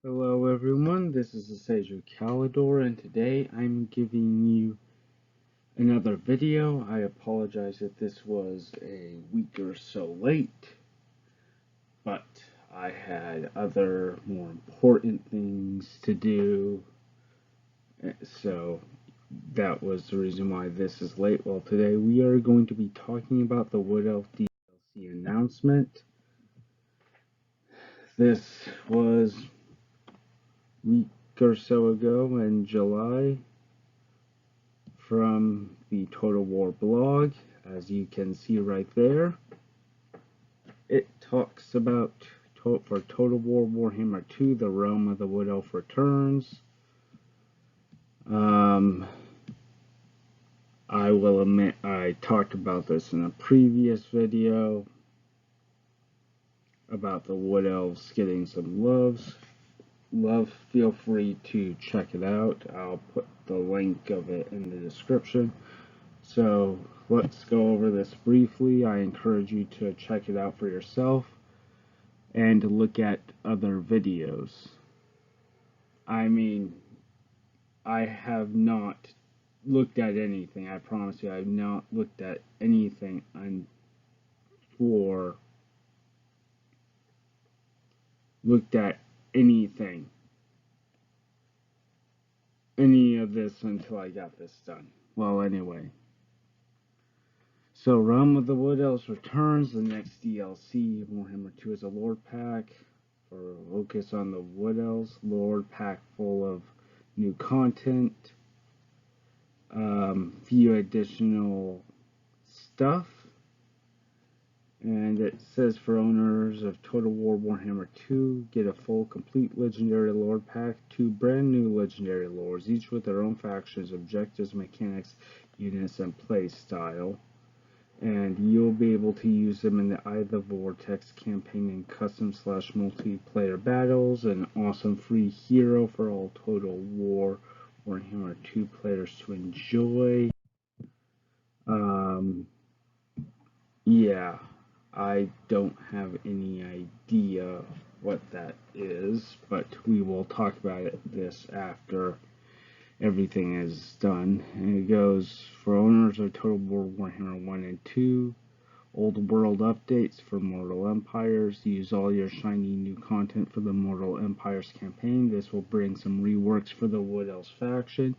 Hello everyone, this is the Sage of Calidor, and today I'm giving you another video. I apologize if this was a week or so late, but I had other more important things to do, so that was the reason why this is late. Well, today we are going to be talking about the Wood Elf DLC announcement. This was a week or so ago in July, from the Total War blog, as you can see right there. It talks about for Total War Warhammer 2, the Realm of the Wood Elf returns. I will admit I talked about this in a previous video about the Wood Elves getting some love. Feel free to check it out. I'll put the link of it in the description. So let's go over this briefly. I encourage you to check it out for yourself and to look at other videos. I mean, I have not looked at anything. I promise you, I have not looked at anything any of this until I got this done. Well, anyway. So, Realm of the Wood Elves returns, the next DLC. Warhammer 2 is a lore pack for focus on the Wood Elves. Lore pack full of new content, few additional stuff. And it says for owners of Total War Warhammer 2, get a full, complete Legendary Lore pack, 2 brand new Legendary Lores, each with their own factions, objectives, mechanics, units, and play style. And you'll be able to use them in the Eye of the Vortex campaign in custom/multiplayer battles, an awesome free hero for all Total War Warhammer 2 players to enjoy. Yeah, I don't have any idea what that is, but we will talk about this after everything is done. And it goes, for owners of Total War Warhammer 1 and 2, Old World updates for Mortal Empires. Use all your shiny new content for the Mortal Empires campaign. This will bring some reworks for the Wood Elves faction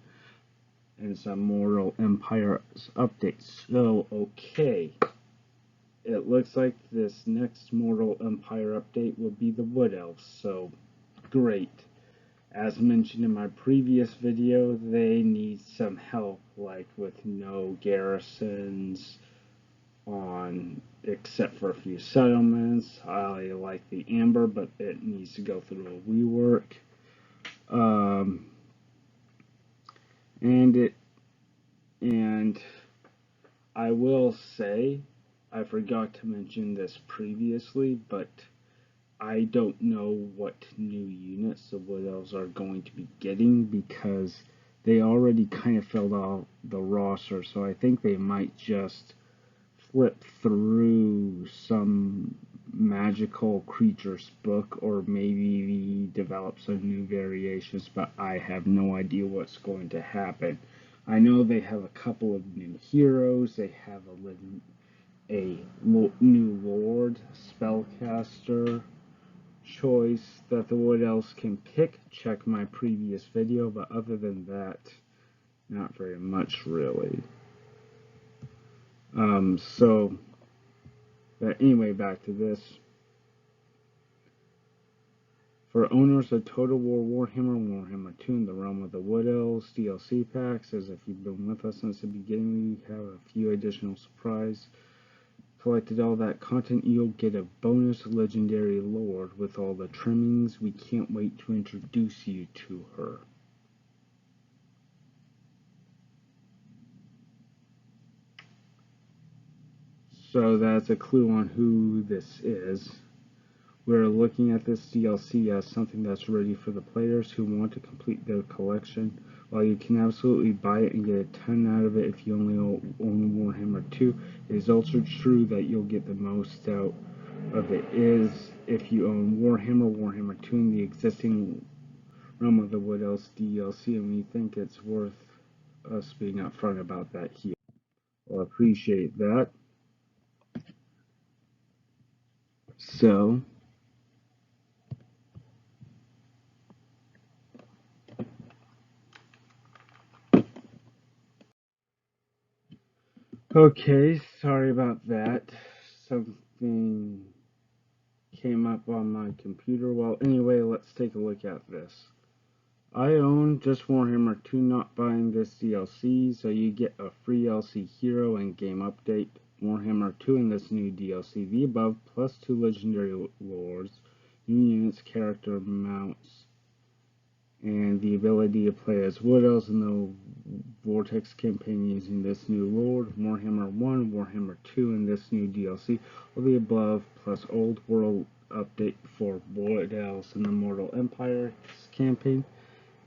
and some Mortal Empires updates. So, okay. It looks like this next Mortal Empire update will be the Wood Elves, so great. As mentioned in my previous video, they need some help, like with no garrisons on, except for a few settlements. I like the Amber, but it needs to go through a rework. And I will say, I forgot to mention this previously, but I don't know what new units the Wood Elves are going to be getting, because they already kind of filled out the roster, so I think they might just flip through some magical creatures book, or maybe develop some new variations, but I have no idea what's going to happen. I know they have a couple of new heroes. They have a new Lord spellcaster choice that the Wood Elves can pick. Check my previous video, but other than that, not very much really. But anyway, back to this. For owners of Total War Warhammer, Warhammer 2, and the Realm of the Wood Elves DLC packs, as if you've been with us since the beginning, we have a few additional surprises. Collected all that content, you'll get a bonus legendary lord with all the trimmings. We can't wait to introduce you to her. So that's a clue on who this is. We're looking at this DLC as something that's ready for the players who want to complete their collection. While you can absolutely buy it and get a ton out of it if you only own Warhammer 2, it is also true that you'll get the most out of it is if you own Warhammer 2, and the existing Realm of the Wood Elves DLC, and we think it's worth us being upfront about that here. Well, appreciate that. So, okay, sorry about that. Something came up on my computer. Well, anyway, let's take a look at this. I own just Warhammer 2, not buying this DLC, so you get a free LC hero and game update. Warhammer 2 in this new DLC, the above, plus 2 legendary lords, new units, character mounts, and the ability to play as Wood Elves in the Vortex campaign using this new lord. Warhammer 1, Warhammer 2 in this new DLC, all the above, plus Old World update for Wood Elves in the Mortal Empire campaign.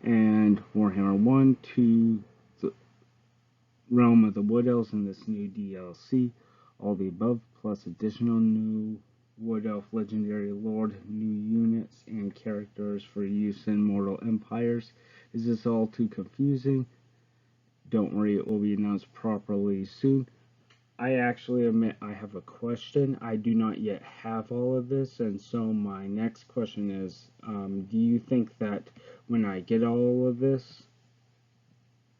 And Warhammer 1 to the Realm of the Wood Elves in this new DLC. All the above, plus additional new Wood Elf Legendary Lord, new units, and characters for use in Mortal Empires. Is this all too confusing? Don't worry, it will be announced properly soon. I actually admit I have a question. I do not yet have all of this, and so my next question is, do you think that when I get all of this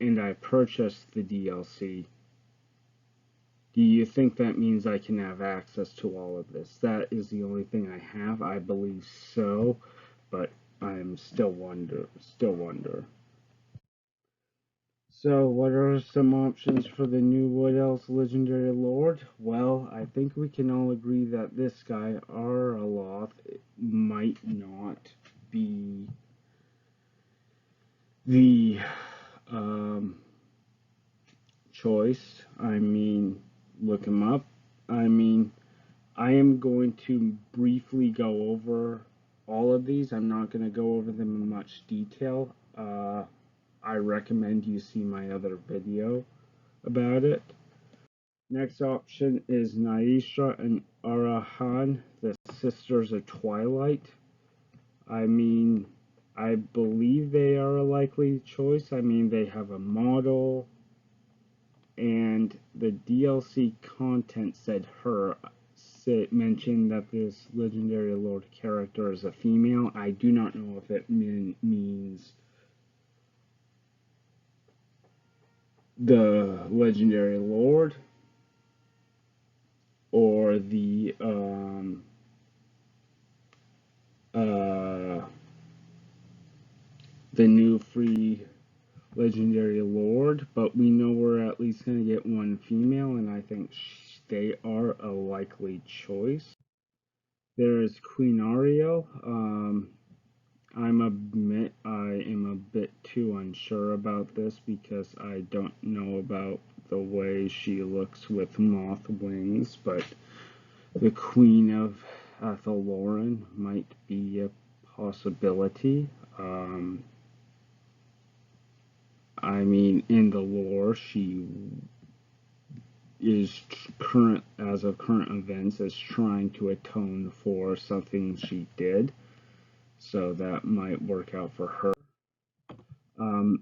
and I purchase the DLC, do you think that means I can have access to all of this? That is the only thing I have. I believe so, but I'm still wonder. So, what are some options for the new Wood Elves Legendary Lord? Well, I think we can all agree that this guy, Araloth, might not be the choice. I mean, look him up. I mean, I am going to briefly go over all of these. I'm not going to go over them in much detail. I recommend you see my other video about it. Next option is Naisha and Arahan, the Sisters of Twilight. I mean, I believe they are a likely choice. I mean, they have a model, and the DLC content mentioned that this legendary lord character is a female. I do not know if it means the legendary lord or the new free legendary lord, but we know we're at least going to get one female, and I think they are a likely choice. There is Queen Ariel. I am a bit too unsure about this because I don't know about the way she looks with moth wings, but the Queen of Athaloran might be a possibility. I mean, in the lore, she is as of current events, is trying to atone for something she did, so that might work out for her.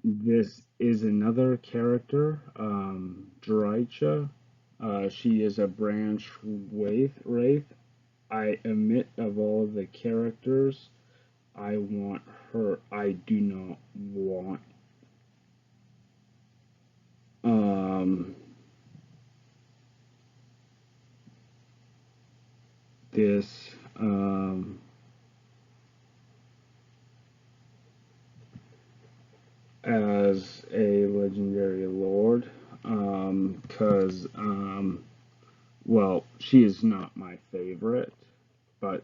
This is another character, Drycha. She is a branch wraith. I admit, of all the characters, I want her. I do not want this as a legendary lord, because well, she is not my favorite, but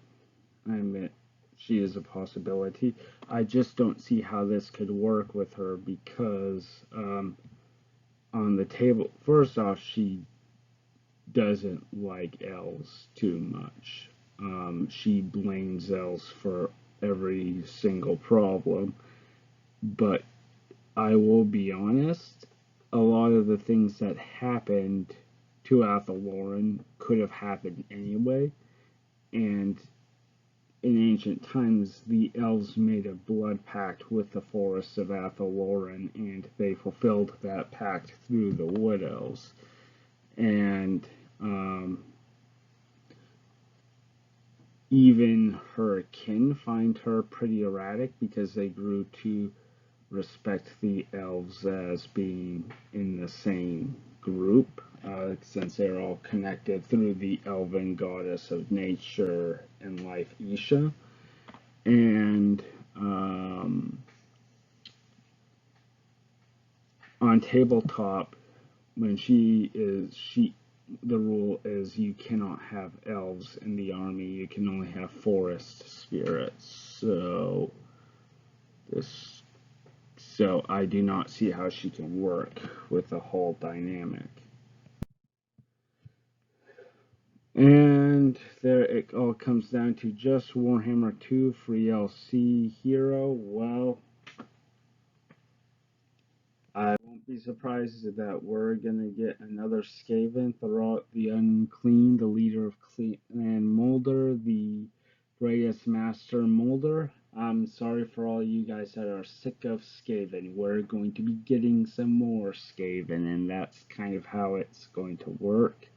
I admit she is a possibility. I just don't see how this could work with her because on the table, first off, she doesn't like elves too much. She blames elves for every single problem, but I will be honest, a lot of the things that happened to Athaloran could have happened anyway. And in ancient times, the elves made a blood pact with the forests of Athaloran, and they fulfilled that pact through the Wood Elves. And even her kin find her pretty erratic because they grew to respect the elves as being in the same group, since they're all connected through the elven goddess of nature and life, Isha. And on tabletop, when the rule is you cannot have elves in the army. You can only have forest spirits. So I do not see how she can work with the whole dynamic. And there it all comes down to just Warhammer 2 free LC hero. Well, I won't be surprised that we're gonna get another Skaven throughout the Unclean, the leader of Clan Molder, the greatest master Molder. I'm sorry for all you guys that are sick of Skaven. We're going to be getting some more Skaven, and that's kind of how it's going to work.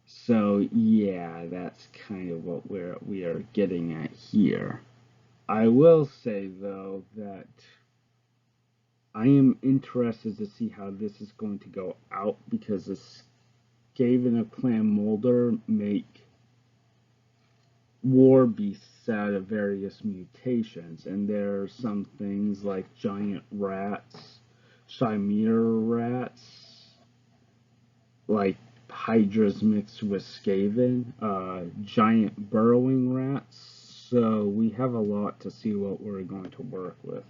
So yeah, that's kind of what we are getting at here. I will say though that I am interested to see how this is going to go out because the Skaven of Clan Molder make war beasts out of various mutations, and there are some things like giant rats, chimera rats, like hydras mixed with Skaven, giant burrowing rats. So we have a lot to see what we're going to work with.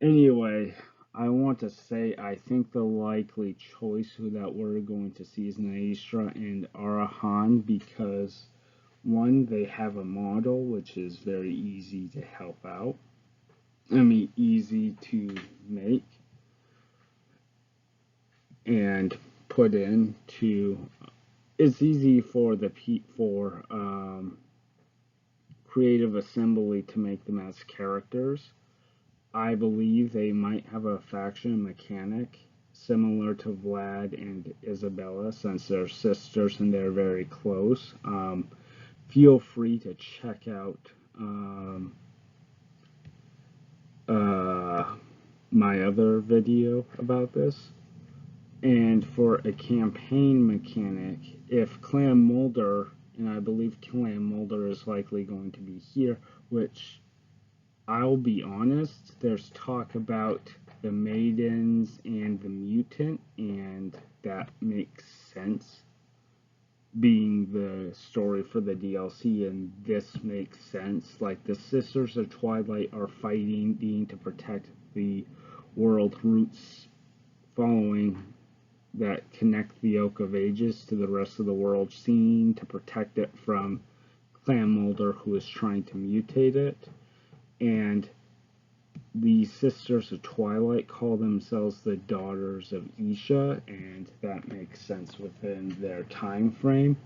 Anyway, I want to say I think the likely choice that we're going to see is Naistra and Arahan because one, they have a model which is very easy to help out. I mean, easy to make and put in to. It's easy for the creative assembly to make them as characters. I believe they might have a faction mechanic similar to Vlad and Isabella since they're sisters and they're very close. Feel free to check out my other video about this. And for a campaign mechanic, if Clan Mulder, and I believe Clan Mulder is likely going to be here, which I'll be honest, there's talk about the maidens and the mutant, and that makes sense being the story for the DLC, and this makes sense. Like, the Sisters of Twilight are fighting to protect the world roots following that connect the Oak of Ages to the rest of the world scene to protect it from Clan Mulder, who is trying to mutate it. And the Sisters of Twilight call themselves the Daughters of Isha, and that makes sense within their time frame.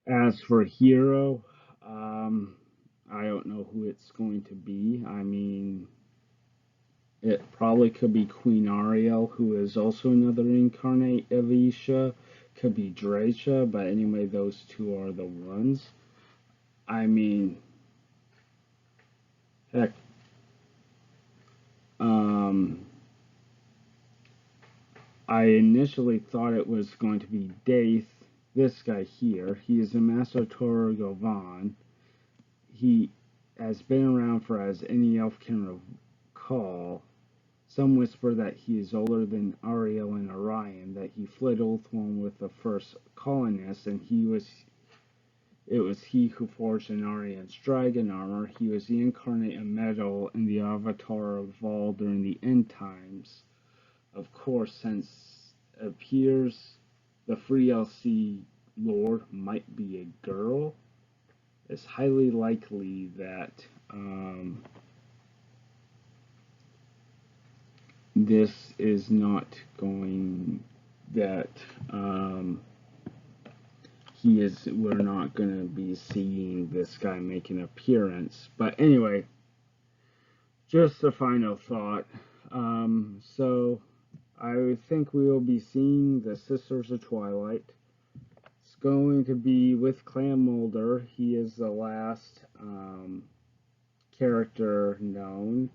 As for Hero, I don't know who it's going to be. I mean, it probably could be Queen Ariel, who is also another incarnate of Isha. Could be Dracia, but anyway, those two are the ones. I mean, heck, I initially thought it was going to be Daith, this guy here. He is a Master Toro Govan. He has been around for as any elf can recall. Some whisper that he is older than Ariel and Orion, that he fled Ulthuan with the first colonists, and it was he who forged an Aryan's dragon armor. He was the incarnate of metal and the avatar of Vol during the end times. Of course, since it appears the free LC lord might be a girl, it's highly likely that this is not going that we're not going to be seeing this guy make an appearance. But anyway, just a final thought. So I think we will be seeing the Sisters of Twilight. It's going to be with Clan Mulder. He is the last character known.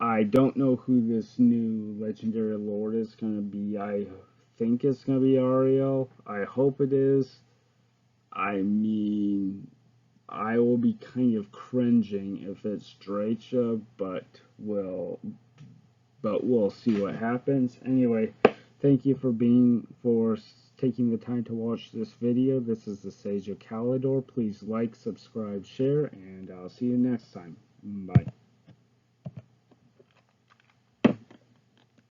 I don't know who this new legendary lord is going to be. I think it's going to be Ariel. I hope it is. I mean, I will be kind of cringing if it's Dracha, but we'll see what happens. Anyway, thank you for taking the time to watch this video. This is the Sage of Calidor. Please like, subscribe, share, and I'll see you next time. Bye.